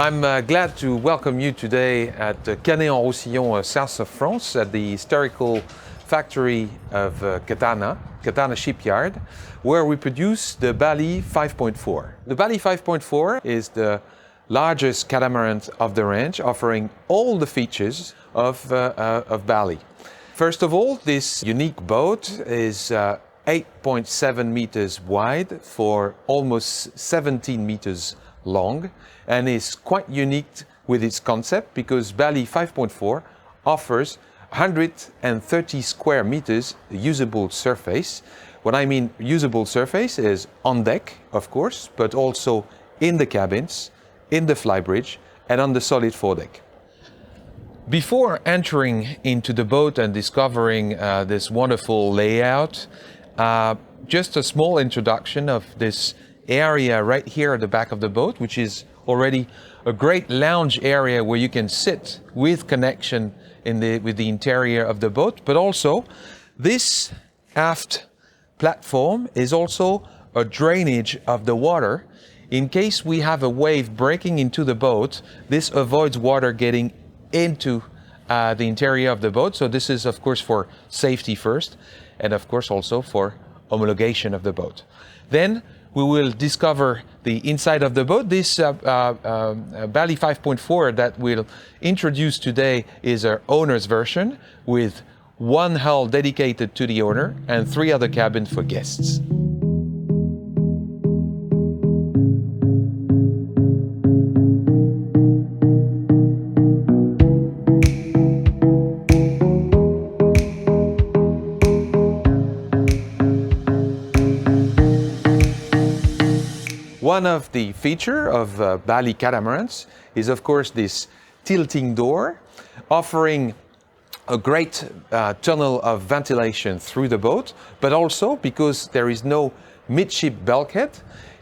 I'm glad to welcome you today at Canet-en-Roussillon, south of France, at the historical factory of Catana shipyard, where we produce the Bali 5.4. The Bali 5.4 is the largest catamaran of the range, offering all the features of Bali. First of all, this unique boat is 8.7 meters wide for almost 17 meters long, and is quite unique with its concept because Bali 5.4 offers 130 square meters usable surface. What I mean usable surface is on deck, of course, but also in the cabins, in the flybridge, and on the solid foredeck. Before entering into the boat and discovering this wonderful layout, just a small introduction of this area right here at the back of the boat, which is already a great lounge area where you can sit with connection with the interior of the boat. But also this aft platform is also a drainage of the water. In case we have a wave breaking into the boat, this avoids water getting into the interior of the boat. So this is of course for safety first, and of course also for homologation of the boat. Then we will discover the inside of the boat. This Bali 5.4 that we'll introduce today is our owner's version, with one hull dedicated to the owner and 3 other cabins for guests. One of the features of Bali catamarans is of course this tilting door, offering a great tunnel of ventilation through the boat, but also because there is no midship bulkhead,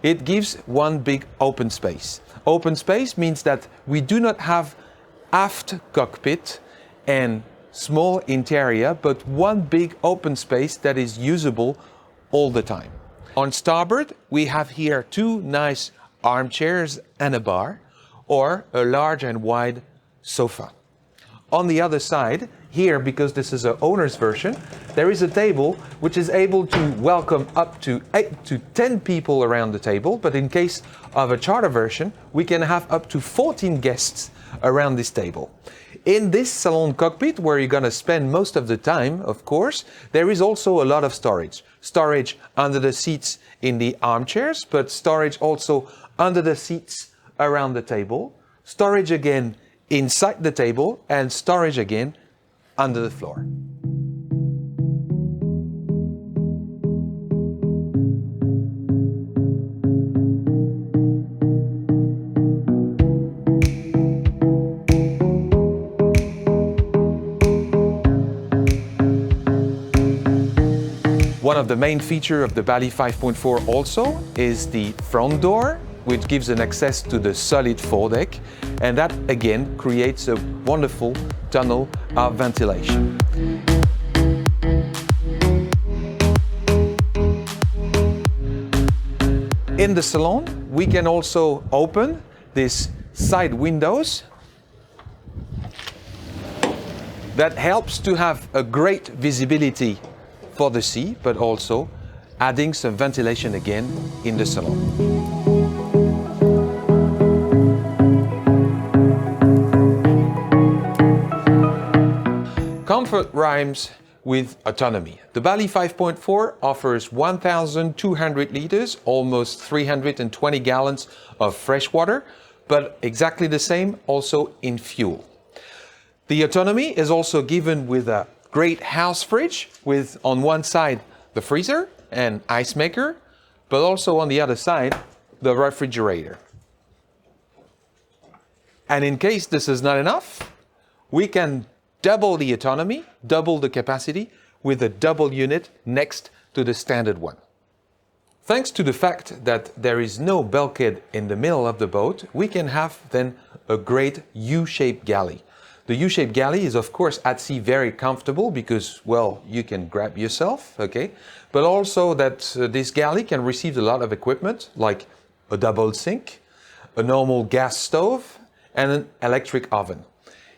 it gives one big open space. Open space means that we do not have aft cockpit and small interior, but one big open space that is usable all the time. On starboard, we have here 2 nice armchairs and a bar, or a large and wide sofa. On the other side, here, because this is an owner's version, there is a table which is able to welcome up to 8 to 10 people around the table, but in case of a charter version, we can have up to 14 guests around this table. In this salon cockpit, where you're going to spend most of the time, of course, there is also a lot of storage. Storage under the seats in the armchairs, but storage also under the seats around the table. Storage again inside the table, and storage again under the floor. One of the main features of the Bali 5.4 also is the front door, which gives an access to the solid foredeck, and that again creates a wonderful tunnel of ventilation. In the salon, we can also open these side windows. That helps to have a great visibility for the sea, but also adding some ventilation again in the salon. Comfort rhymes with autonomy. The Bali 5.4 offers 1,200 liters, almost 320 gallons of fresh water, but exactly the same also in fuel. The autonomy is also given with a great house fridge, with on one side the freezer and ice maker, but also on the other side the refrigerator. And in case this is not enough, we can double the autonomy, double the capacity with a double unit next to the standard one. Thanks to the fact that there is no bulkhead in the middle of the boat, we can have then a great U-shaped galley. The U-shaped galley is of course at sea very comfortable because, well, you can grab yourself, okay? But also that this galley can receive a lot of equipment like a double sink, a normal gas stove, and an electric oven.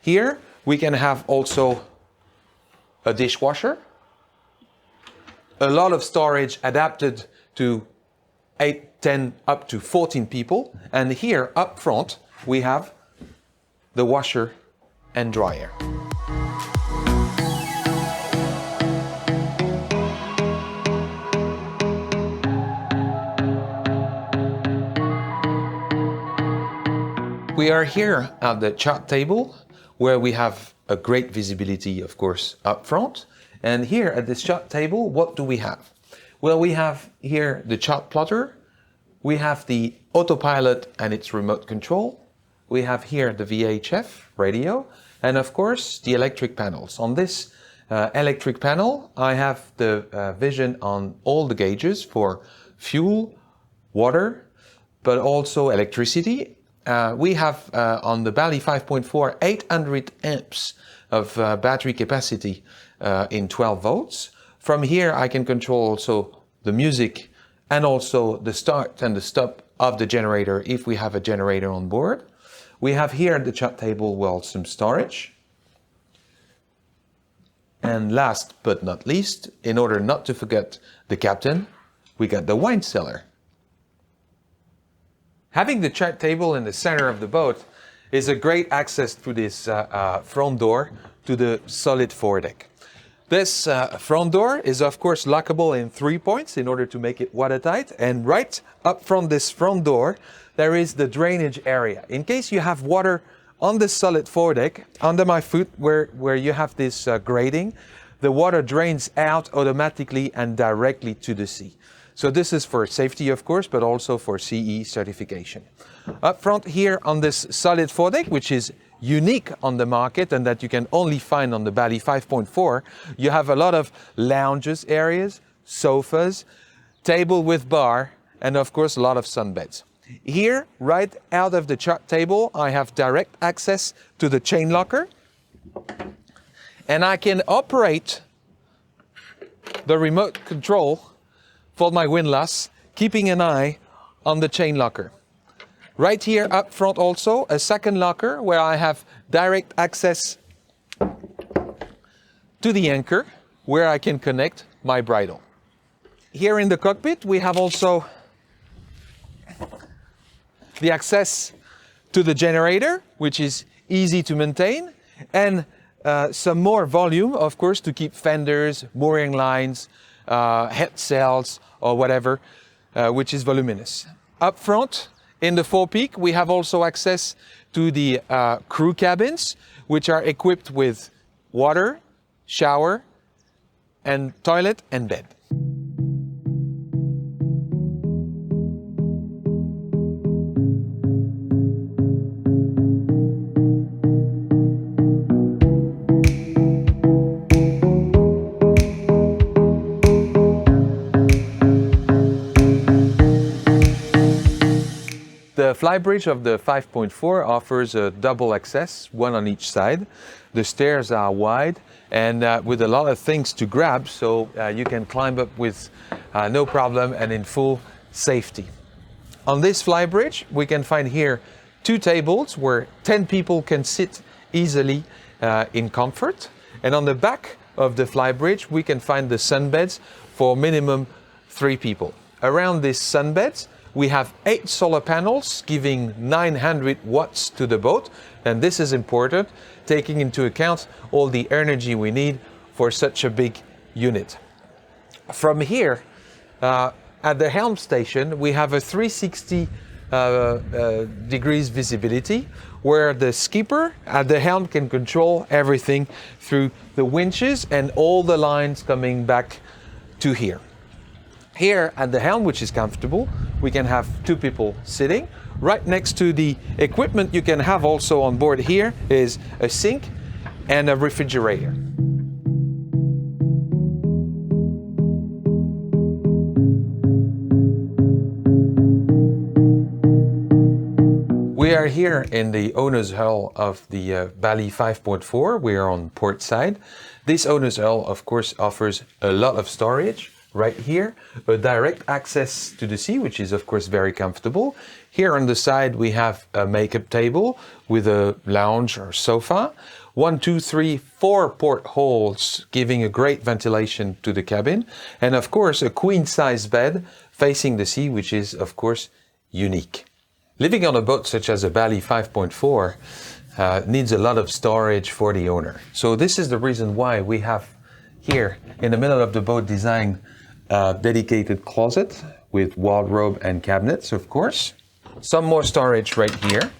Here we can have also a dishwasher, a lot of storage adapted to 8, 10, up to 14 people. And here up front, we have the washer and dryer. We are here at the chart table where we have a great visibility, of course, up front. And here at this chart table, what do we have? Well, we have here the chart plotter. We have the autopilot and its remote control. We have here the VHF radio, and of course the electric panels. On this electric panel, I have the vision on all the gauges for fuel, water, but also electricity. We have on the Bali 5.4 800 amps of battery capacity in 12 volts. From here I can control also the music and also the start and the stop of the generator if we have a generator on board. We have here at the chart table, well, some storage. And last but not least, in order not to forget the captain, we got the wine cellar. Having the chart table in the center of the boat is a great access through this front door to the solid foredeck. This front door is of course lockable in 3 points in order to make it watertight, and right up from this front door there is the drainage area. In case you have water on the solid foredeck, under my foot where you have this grating, the water drains out automatically and directly to the sea. So this is for safety, of course, but also for CE certification. Up front here on this solid foredeck, which is unique on the market and that you can only find on the Bali 5.4, you have a lot of lounges areas, sofas, table with bar, and of course a lot of sunbeds. Here, right out of the chart table, I have direct access to the chain locker, and I can operate the remote control for my windlass, keeping an eye on the chain locker. Right here up front also, a second locker where I have direct access to the anchor, where I can connect my bridle. Here in the cockpit, we have also the access to the generator, which is easy to maintain, and some more volume, of course, to keep fenders, mooring lines, head sails, or whatever, which is voluminous. Up front, in the forepeak, we have also access to the crew cabins, which are equipped with water, shower, and toilet and bed. The flybridge of the 5.4 offers a double access, one on each side. The stairs are wide and with a lot of things to grab, so you can climb up with no problem and in full safety. On this flybridge, we can find here 2 tables where 10 people can sit easily in comfort. And on the back of the flybridge, we can find the sunbeds for minimum 3 people. Around these sunbeds, we have 8 solar panels giving 900 watts to the boat, and this is important, taking into account all the energy we need for such a big unit. From here, at the helm station, we have a 360 degrees visibility, where the skipper at the helm can control everything through the winches and all the lines coming back to here. Here at the helm, which is comfortable, we can have 2 people sitting. Right next to the equipment you can have also on board here is a sink and a refrigerator. We are here in the owner's hull of the Bali 5.4. We are on port side. This owner's hull, of course, offers a lot of storage, right here, a direct access to the sea, which is of course very comfortable. Here on the side we have a makeup table with a lounge or sofa. 1, 2, 3, 4 portholes giving a great ventilation to the cabin. And of course a queen size bed facing the sea, which is of course unique. Living on a boat such as a Bali 5.4 needs a lot of storage for the owner. So this is the reason why we have here in the middle of the boat designed a dedicated closet with wardrobe and cabinets, of course. Some more storage right here.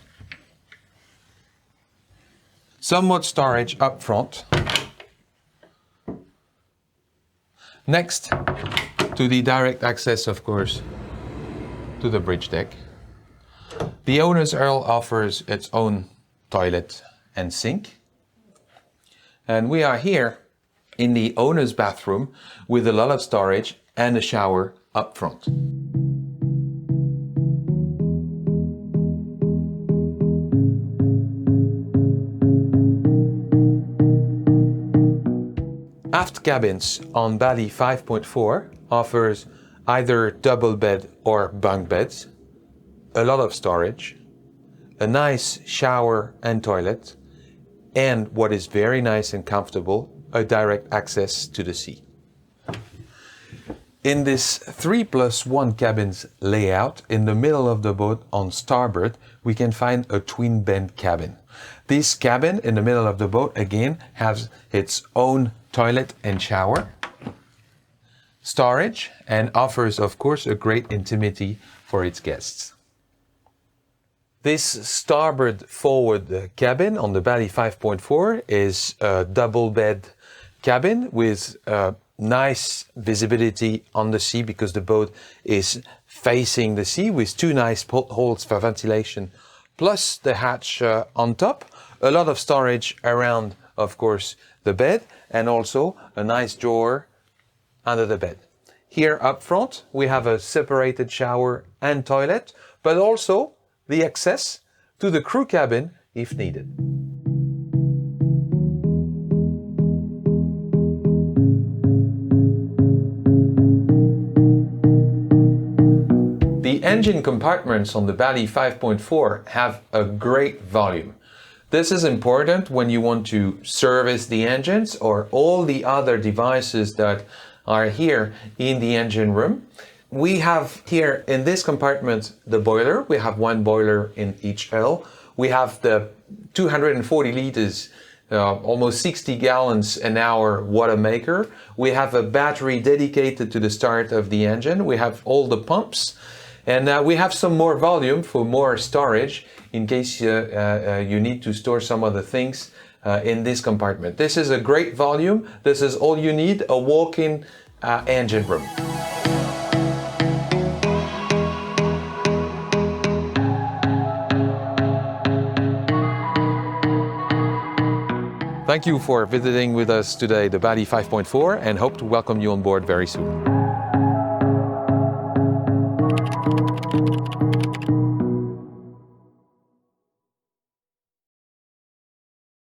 Some more storage up front. Next to the direct access, of course, to the bridge deck. The owner's Earl offers its own toilet and sink. And we are here in the owner's bathroom with a lot of storage and a shower up front. Aft cabins on Bali 5.4 offers either double bed or bunk beds, a lot of storage, a nice shower and toilet, and what is very nice and comfortable, a direct access to the sea. In this 3+1 cabins layout, in the middle of the boat on starboard, we can find a twin bed cabin. This cabin in the middle of the boat again has its own toilet and shower, storage, and offers of course a great intimacy for its guests. This starboard forward cabin on the Bali 5.4 is a double bed cabin with nice visibility on the sea because the boat is facing the sea with 2 nice portholes for ventilation, plus the hatch on top. A lot of storage around, of course, the bed, and also a nice drawer under the bed. Here up front, we have a separated shower and toilet, but also the access to the crew cabin if needed. The engine compartments on the Bali 5.4 have a great volume. This is important when you want to service the engines or all the other devices that are here in the engine room. We have here in this compartment the boiler. We have 1 boiler in each L. We have the 240 liters, almost 60 gallons an hour water maker. We have a battery dedicated to the start of the engine. We have all the pumps. And we have some more volume for more storage in case you need to store some other things in this compartment. This is a great volume. This is all you need, a walk-in engine room. Thank you for visiting with us today, the Bali 5.4, and hope to welcome you on board very soon.